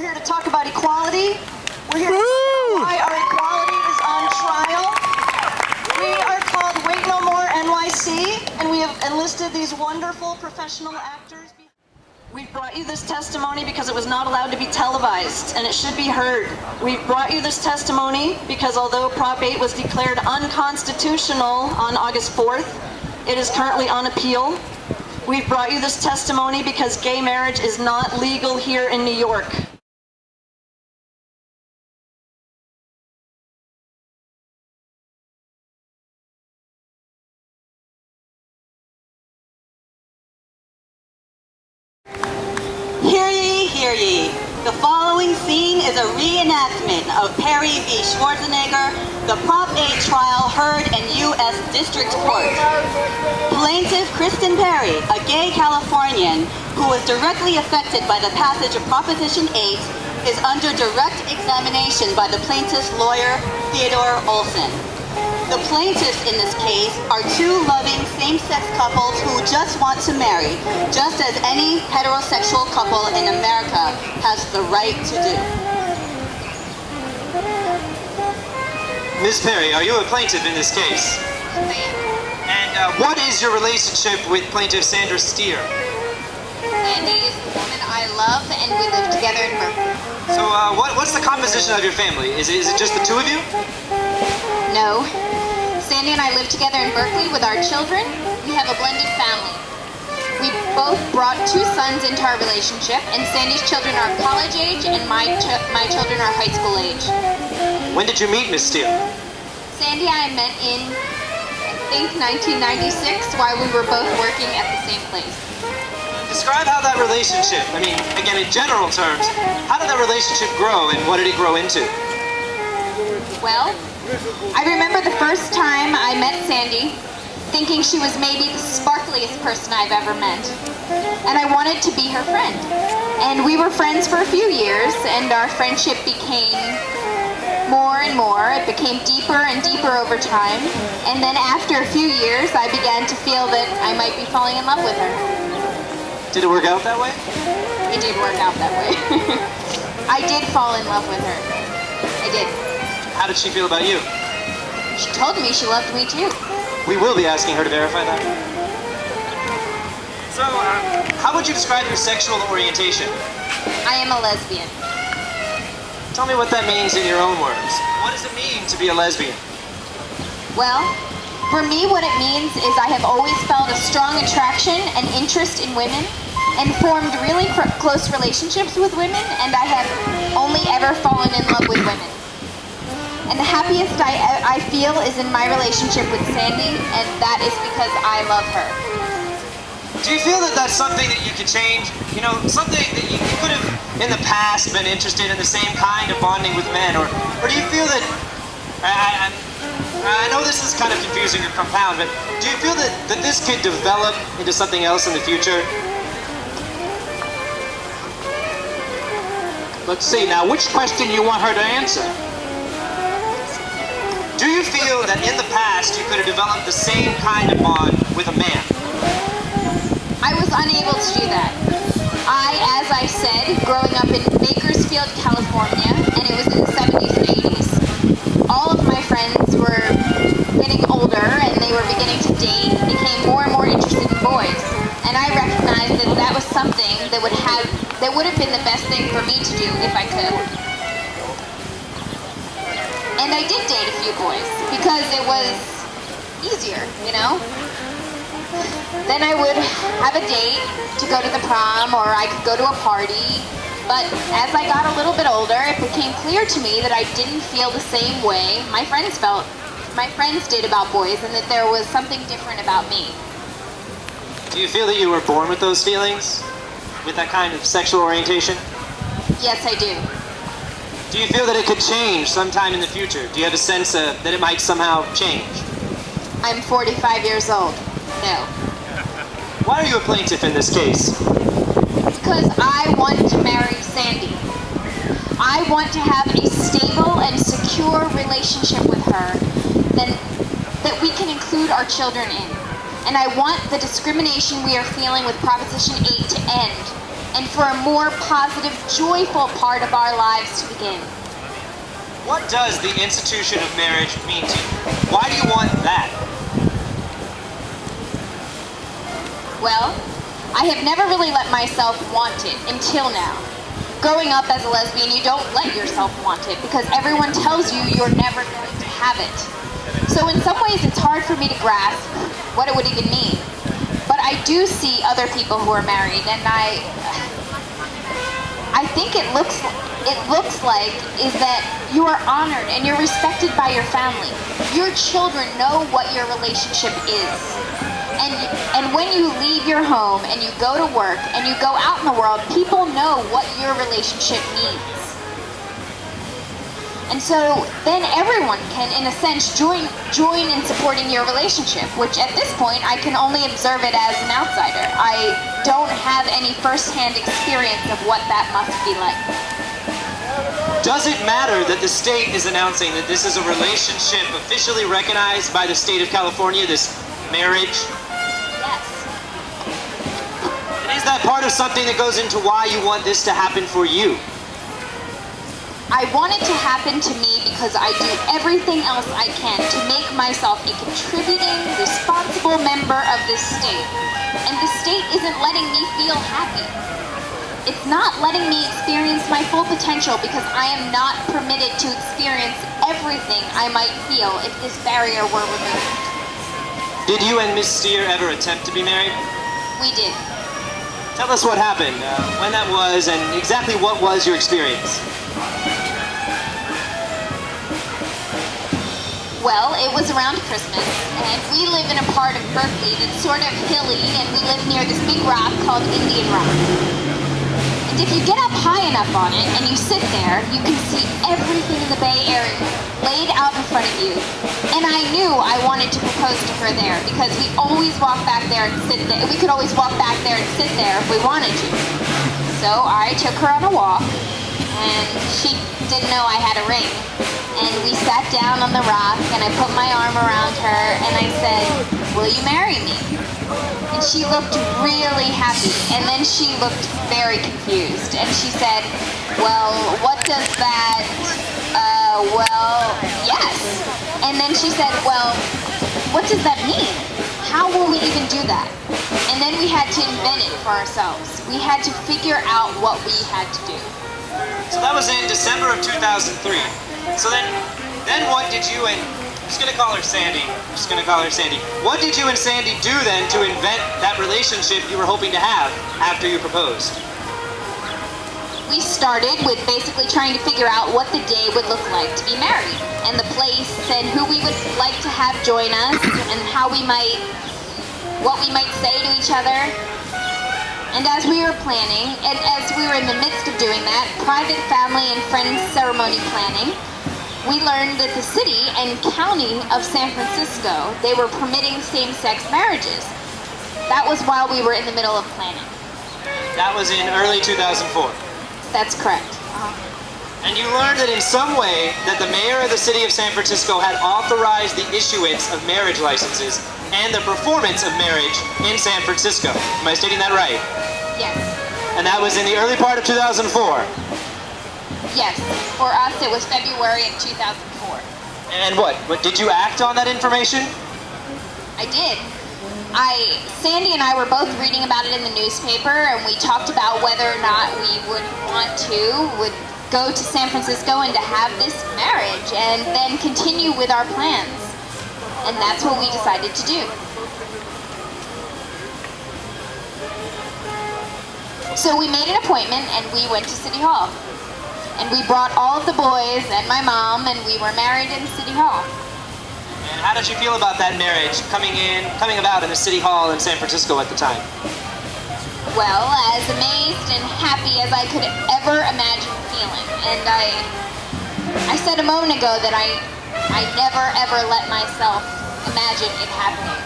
here to talk about equality. We're here to talk about why our equality is on trial. We are called Wait No More NYC, and we have enlisted these wonderful professional actors. We've brought you this testimony because it was not allowed to be televised, and it should be heard. We've brought you this testimony because although Prop 8 was declared unconstitutional on August 4th, it is currently on appeal. We've brought you this testimony because gay marriage is not legal here in New York. Hear ye, hear ye. The following scene is a reenactment of Perry v. Schwarzenegger, the Prop 8 trial heard in U.S. District Court. Plaintiff Kristin Perry, a gay Californian who was directly affected by the passage of Proposition 8, is under direct examination by the plaintiff's lawyer, Ted Olson. The plaintiffs in this case are two loving same-sex couples who just want to marry, just as any heterosexual couple in America has the right to do. Ms. Perry, are you a plaintiff in this case? I am. And what is your relationship with plaintiff Sandra Steer? Sandy is the woman I love, and we live together in Berkeley. So what's the composition of your family? Is it just the two of you? No. Sandy and I live together in Berkeley with our children. We have a blended family. We both brought two sons into our relationship, and Sandy's children are college age, and my children are high school age. When did you meet Ms. Steer? Sandy and I met in, I think, 1996, while we were both working at the same place. Describe how that relationship, I mean, again, in general terms, how did that relationship grow, and what did it grow into? Well, I remember the first time I met Sandy, thinking she was maybe the sparkliest person I've ever met. And I wanted to be her friend. And we were friends for a few years, and our friendship became more and more. It became deeper and deeper over time. And then after a few years, I began to feel that I might be falling in love with her. Did it work out that way? It did work out that way. I did fall in love with her. I did. How did she feel about you? She told me she loved me too. We will be asking her to verify that. So, how would you describe your sexual orientation? I am a lesbian. Tell me what that means in your own words. What does it mean to be a lesbian? Well, for me what it means is I have always felt a strong attraction and interest in women and formed really close relationships with women, and I have only ever fallen in love with women. And the happiest I feel is in my relationship with Sandy, and that is because I love her. Do you feel that that's something that you could change? You know, something that you could have in the past been interested in the same kind of bonding with men, or do you feel that, I know this is kind of confusing or compound, but do you feel that this could develop into something else in the future? Let's see, now which question you want her to answer? Do you feel that in the past you could have developed the same kind of bond with a man? I was unable to do that. As I said, growing up in Bakersfield, California, and it was in the 70s and 80s, all of my friends were getting older and they were beginning to date, became more and more interested in boys. And I recognized that that was something that would have been the best thing for me to do if I could. And I did date a few boys because it was easier, you know? Then I would have a date to go to the prom, or I could go to a party. But as I got a little bit older, it became clear to me that I didn't feel the same way my friends did about boys, and that there was something different about me. Do you feel that you were born with those feelings? With that kind of sexual orientation? Yes, I do. Do you feel that it could change sometime in the future? Do you have a sense that it might somehow change? I'm 45 years old. No. Why are you a plaintiff in this case? Because I want to marry Sandy. I want to have a stable and secure relationship with her that we can include our children in. And I want the discrimination we are feeling with Proposition 8 to end. and for a more positive, joyful part of our lives to begin. What does the institution of marriage mean to you? Why do you want that? Well, I have never really let myself want it until now. Growing up as a lesbian, you don't let yourself want it because everyone tells you you're never going to have it. So in some ways, it's hard for me to grasp what it would even mean. But I do see other people who are married, and I think it looks like is that you are honored and you're respected by your family. Your children know what your relationship is. And when you leave your home and you go to work and you go out in the world, people know what your relationship means. And so then everyone can, in a sense, join in supporting your relationship, which at this point I can only observe it as an outsider. I don't have any first-hand experience of what that must be like. Does it matter that the state is announcing that this is a relationship officially recognized by the state of California, this marriage? Yes. And is that part of something that goes into why you want this to happen for you? I want it to happen to me because I do everything else I can to make myself a contributing, responsible member of this state. And the state isn't letting me feel happy. It's not letting me experience my full potential because I am not permitted to experience everything I might feel if this barrier were removed. Did you and Miss Steer ever attempt to be married? We did. Tell us what happened, when that was, and exactly what was your experience. Well, it was around Christmas, and we live in a part of Berkeley that's sort of hilly, and we live near this big rock called Indian Rock. And if you get up high enough on it, and you sit there, you can see everything in the Bay Area laid out in front of you. And I knew I wanted to propose to her there, because we always walk back there and sit there. We could always walk back there and sit there if we wanted to. So I took her on a walk, and she didn't know I had a ring. And we sat down on the rock, and I put my arm around her, and I said, "Will you marry me?" And she looked really happy, and then she looked very confused, and she said, "Well, what does that, well, yes." And then she said, "Well, what does that mean? How will we even do that?" And then we had to invent it for ourselves. We had to figure out what we had to do. So that was in December of 2003. So then what did you and, I'm just gonna call her Sandy. What did you and Sandy do then to invent that relationship you were hoping to have after you proposed? We started with basically trying to figure out what the day would look like to be married, and the place, and who we would like to have join us, and what we might say to each other. And as we were planning, and as we were in the midst of doing that, private family and friends ceremony planning, we learned that the city and county of San Francisco, they were permitting same-sex marriages. That was while we were in the middle of planning. That was in early 2004. That's correct. And you learned that in some way that the mayor of the city of San Francisco had authorized the issuance of marriage licenses and the performance of marriage in San Francisco. Am I stating that right? Yes. And that was in the early part of 2004. Yes. For us, it was February of 2004. And what? Did you act on that information? I did. Sandy and I were both reading about it in the newspaper, and we talked about whether or not we would go to San Francisco and to have this marriage, and then continue with our plans. And that's what we decided to do. So we made an appointment, and we went to City Hall. And we brought all of the boys and my mom, and we were married in City Hall. And how did you feel about that marriage coming about in the City Hall in San Francisco at the time? Well, as amazed and happy as I could ever imagine feeling. And I said a moment ago that I never ever let myself imagine it happening.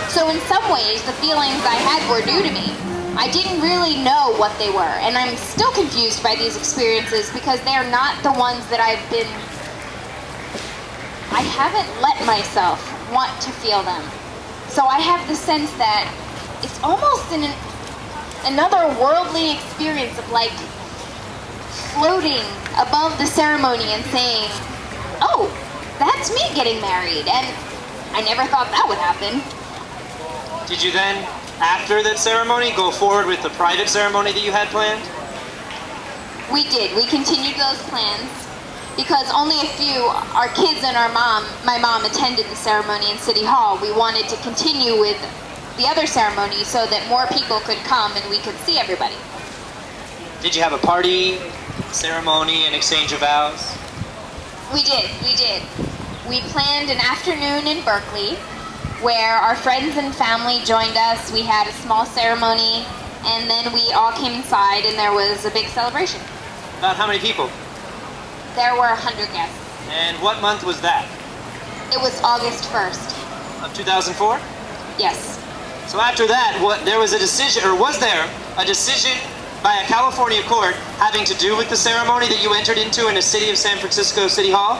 So in some ways, the feelings I had were new to me. I didn't really know what they were, and I'm still confused by these experiences because they're not the ones that I haven't let myself want to feel them. So I have the sense that it's almost another worldly experience of like floating above the ceremony and saying, oh, that's me getting married, and I never thought that would happen. Did you then, after that ceremony, go forward with the private ceremony that you had planned? We did. We continued those plans because only a few, our kids and my mom attended the ceremony in City Hall. We wanted to continue with the other ceremony so that more people could come and we could see everybody. Did you have a party, ceremony, and exchange of vows? We did. We planned an afternoon in Berkeley where our friends and family joined us. We had a small ceremony, and then we all came inside and there was a big celebration. About how many people? There were 100 guests. And what month was that? It was August 1st. Of 2004? Yes. So after that, there was a decision, or was there a decision by a California court having to do with the ceremony that you entered into in the city of San Francisco City Hall?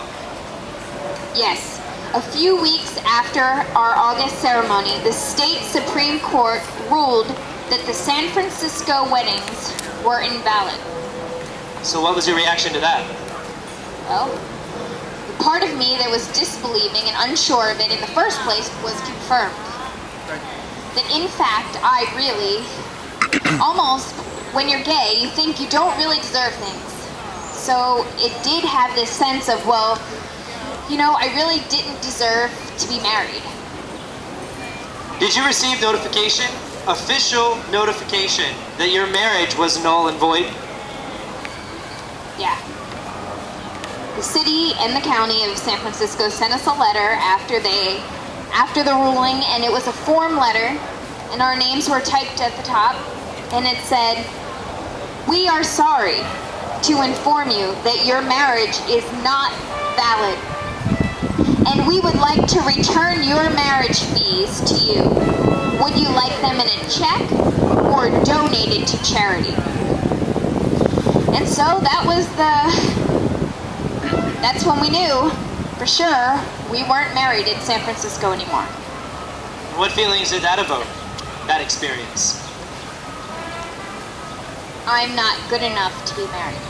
Yes. A few weeks after our August ceremony, the state Supreme Court ruled that the San Francisco weddings were invalid. So what was your reaction to that? Well, the part of me that was disbelieving and unsure of it in the first place was confirmed. That in fact, I really, almost, when you're gay, you think you don't really deserve things. So it did have this sense of, well, you know, I really didn't deserve to be married. Did you receive notification, official notification, that your marriage was null and void? Yeah. The city and the county of San Francisco sent us a letter after the ruling, and it was a form letter, and our names were typed at the top, and it said, "We are sorry to inform you that your marriage is not valid, and we would like to return your marriage fees to you. Would you like them in a check or donated to charity?" And so that's when we knew for sure we weren't married in San Francisco anymore. What feelings did that evoke, that experience? I'm not good enough to be married.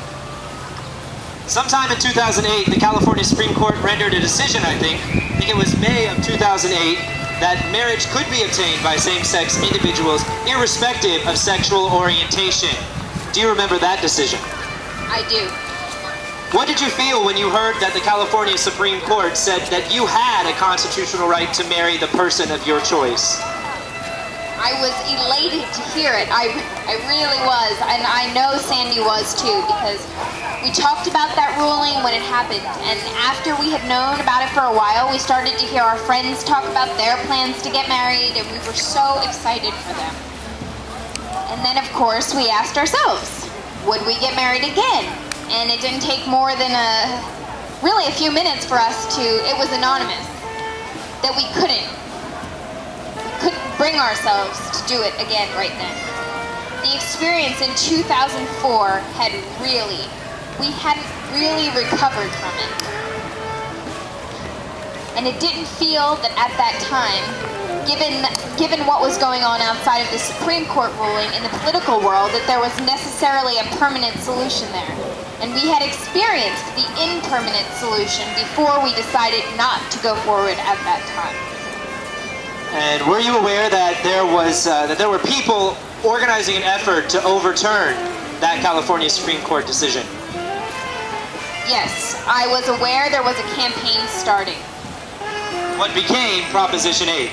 Sometime in 2008, the California Supreme Court rendered a decision, I think it was May of 2008, that marriage could be obtained by same-sex individuals irrespective of sexual orientation. Do you remember that decision? I do. What did you feel when you heard that the California Supreme Court said that you had a constitutional right to marry the person of your choice? I was elated to hear it. I really was, and I know Sandy was too, because we talked about that ruling when it happened, and after we had known about it for a while, we started to hear our friends talk about their plans to get married, and we were so excited for them. And then, of course, we asked ourselves, would we get married again? And it didn't take more than really a few minutes for us to, it was anonymous, that we couldn't bring ourselves to do it again right then. The experience in 2004 we hadn't really recovered from it. And it didn't feel that at that time, given what was going on outside of the Supreme Court ruling in the political world, that there was necessarily a permanent solution there. And we had experienced the impermanent solution before we decided not to go forward at that time. And were you aware that there were people organizing an effort to overturn that California Supreme Court decision? Yes, I was aware there was a campaign starting. What became Proposition 8?